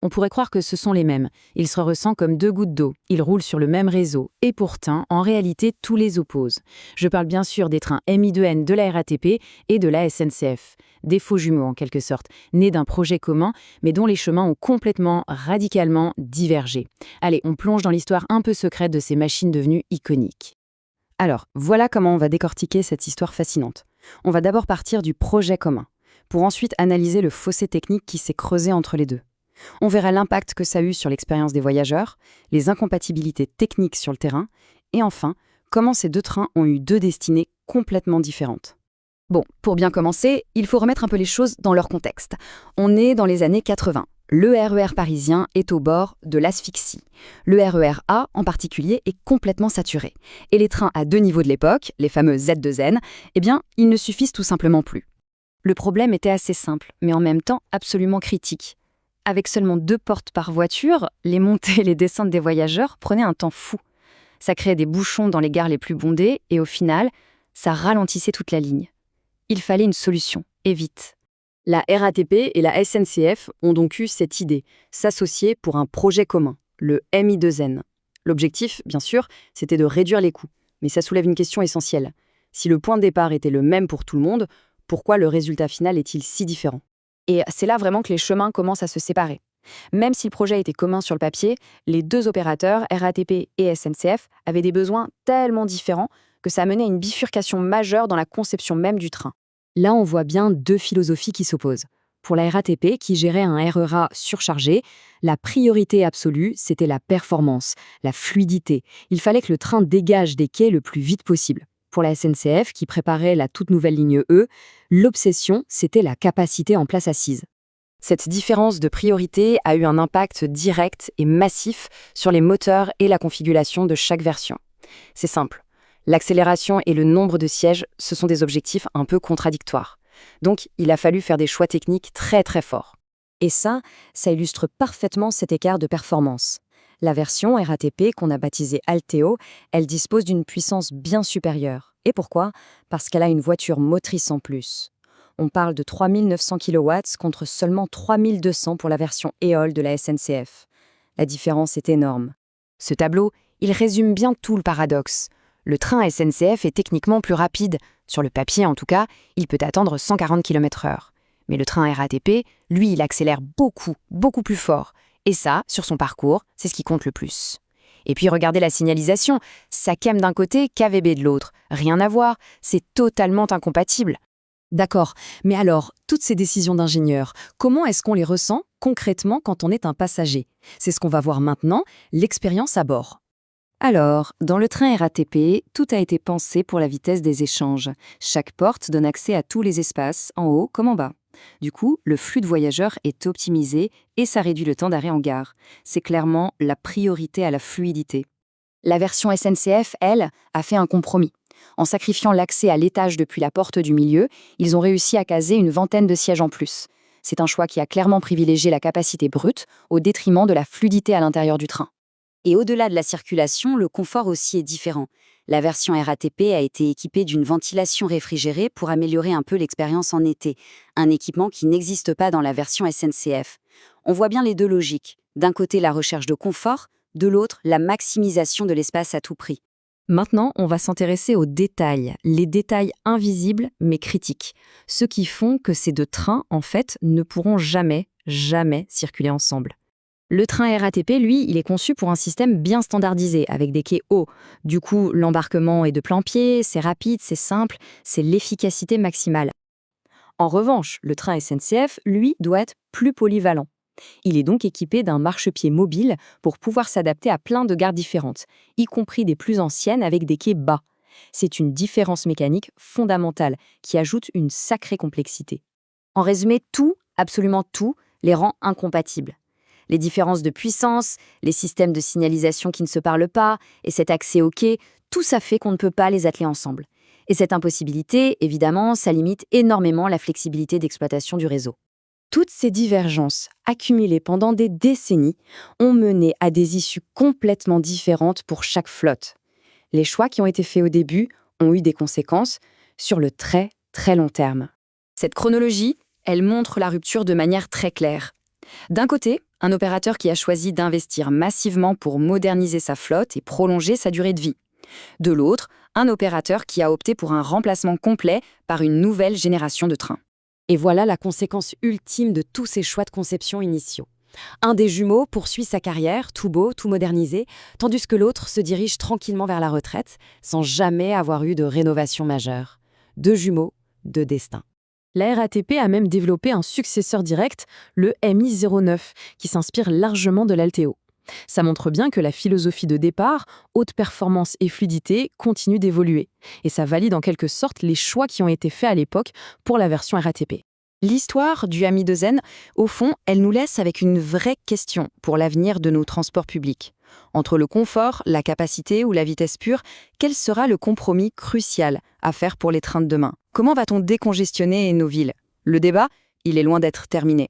On pourrait croire que ce sont les mêmes. Ils se ressentent comme deux gouttes d'eau. Ils roulent sur le même réseau. Et pourtant, en réalité, tout les oppose. Je parle bien sûr des trains MI2N de la RATP et de la SNCF. Des faux jumeaux en quelque sorte, nés d'un projet commun, mais dont les chemins ont complètement, radicalement divergé. Allez, on plonge dans l'histoire un peu secrète de ces machines devenues iconiques. Alors, voilà comment on va décortiquer cette histoire fascinante. On va d'abord partir du projet commun, pour ensuite analyser le fossé technique qui s'est creusé entre les deux. On verra l'impact que ça a eu sur l'expérience des voyageurs, les incompatibilités techniques sur le terrain, et enfin, comment ces deux trains ont eu deux destinées complètement différentes. Bon, pour bien commencer, il faut remettre un peu les choses dans leur contexte. On est dans les années 80. Le RER parisien est au bord de l'asphyxie. Le RER A, en particulier, est complètement saturé. Et les trains à deux niveaux de l'époque, les fameux Z2N, eh bien, ils ne suffisent tout simplement plus. Le problème était assez simple, mais en même temps absolument critique. Avec seulement 2 portes par voiture, les montées et les descentes des voyageurs prenaient un temps fou. Ça créait des bouchons dans les gares les plus bondées et au final, ça ralentissait toute la ligne. Il fallait une solution, et vite. La RATP et la SNCF ont donc eu cette idée, s'associer pour un projet commun, le MI2N. L'objectif, bien sûr, c'était de réduire les coûts. Mais ça soulève une question essentielle. Si le point de départ était le même pour tout le monde, pourquoi le résultat final est-il si différent ? Et c'est là vraiment que les chemins commencent à se séparer. Même si le projet était commun sur le papier, les deux opérateurs, RATP et SNCF, avaient des besoins tellement différents que ça menait à une bifurcation majeure dans la conception même du train. Là, on voit bien deux philosophies qui s'opposent. Pour la RATP, qui gérait un RER surchargé, la priorité absolue, c'était la performance, la fluidité. Il fallait que le train dégage des quais le plus vite possible. Pour la SNCF, qui préparait la toute nouvelle ligne E, l'obsession, c'était la capacité en place assise. Cette différence de priorité a eu un impact direct et massif sur les moteurs et la configuration de chaque version. C'est simple. L'accélération et le nombre de sièges, ce sont des objectifs un peu contradictoires. Donc, il a fallu faire des choix techniques très très forts. Et ça illustre parfaitement cet écart de performance. La version RATP qu'on a baptisée Alteo, elle dispose d'une puissance bien supérieure. Et pourquoi ? Parce qu'elle a une voiture motrice en plus. On parle de 3900 kW contre seulement 3200 pour la version EOL de la SNCF. La différence est énorme. Ce tableau, il résume bien tout le paradoxe. Le train SNCF est techniquement plus rapide. Sur le papier, en tout cas, il peut atteindre 140 km/h. Mais le train RATP, lui, il accélère beaucoup, beaucoup plus fort. Et ça, sur son parcours, c'est ce qui compte le plus. Et puis regardez la signalisation, ça quème d'un côté, KVB de l'autre. Rien à voir, c'est totalement incompatible. D'accord, mais alors, toutes ces décisions d'ingénieurs, comment est-ce qu'on les ressent concrètement quand on est un passager ? C'est ce qu'on va voir maintenant, l'expérience à bord. Alors, dans le train RATP, tout a été pensé pour la vitesse des échanges. Chaque porte donne accès à tous les espaces, en haut comme en bas. Du coup, le flux de voyageurs est optimisé et ça réduit le temps d'arrêt en gare. C'est clairement la priorité à la fluidité. La version SNCF, elle, a fait un compromis. En sacrifiant l'accès à l'étage depuis la porte du milieu, ils ont réussi à caser une vingtaine de sièges en plus. C'est un choix qui a clairement privilégié la capacité brute au détriment de la fluidité à l'intérieur du train. Et au-delà de la circulation, le confort aussi est différent. La version RATP a été équipée d'une ventilation réfrigérée pour améliorer un peu l'expérience en été, un équipement qui n'existe pas dans la version SNCF. On voit bien les deux logiques. D'un côté, la recherche de confort, de l'autre, la maximisation de l'espace à tout prix. Maintenant, on va s'intéresser aux détails, les détails invisibles mais critiques, ceux qui font que ces deux trains, en fait, ne pourront jamais circuler ensemble. Le train RATP, lui, il est conçu pour un système bien standardisé, avec des quais hauts. Du coup, l'embarquement est de plain-pied, c'est rapide, c'est simple, c'est l'efficacité maximale. En revanche, le train SNCF, lui, doit être plus polyvalent. Il est donc équipé d'un marchepied mobile pour pouvoir s'adapter à plein de gares différentes, y compris des plus anciennes avec des quais bas. C'est une différence mécanique fondamentale qui ajoute une sacrée complexité. En résumé, tout, absolument tout, les rend incompatibles. Les différences de puissance, les systèmes de signalisation qui ne se parlent pas, et cet accès au quai, tout ça fait qu'on ne peut pas les atteler ensemble. Et cette impossibilité, évidemment, ça limite énormément la flexibilité d'exploitation du réseau. Toutes ces divergences, accumulées pendant des décennies, ont mené à des issues complètement différentes pour chaque flotte. Les choix qui ont été faits au début ont eu des conséquences sur le très, très long terme. Cette chronologie, elle montre la rupture de manière très claire. D'un côté, Un opérateur qui a choisi d'investir massivement pour moderniser sa flotte et prolonger sa durée de vie. De l'autre, un opérateur qui a opté pour un remplacement complet par une nouvelle génération de trains. Et voilà la conséquence ultime de tous ces choix de conception initiaux. Un des jumeaux poursuit sa carrière, tout beau, tout modernisé, tandis que l'autre se dirige tranquillement vers la retraite, sans jamais avoir eu de rénovation majeure. Deux jumeaux, deux destins. La RATP a même développé un successeur direct, le MI09, qui s'inspire largement de l'Altéo. Ça montre bien que la philosophie de départ, haute performance et fluidité, continue d'évoluer. Et ça valide en quelque sorte les choix qui ont été faits à l'époque pour la version RATP. L'histoire du Ami2N, au fond, elle nous laisse avec une vraie question pour l'avenir de nos transports publics. Entre le confort, la capacité ou la vitesse pure, quel sera le compromis crucial à faire pour les trains de demain? Comment va-t-on décongestionner nos villes? Le débat, il est loin d'être terminé.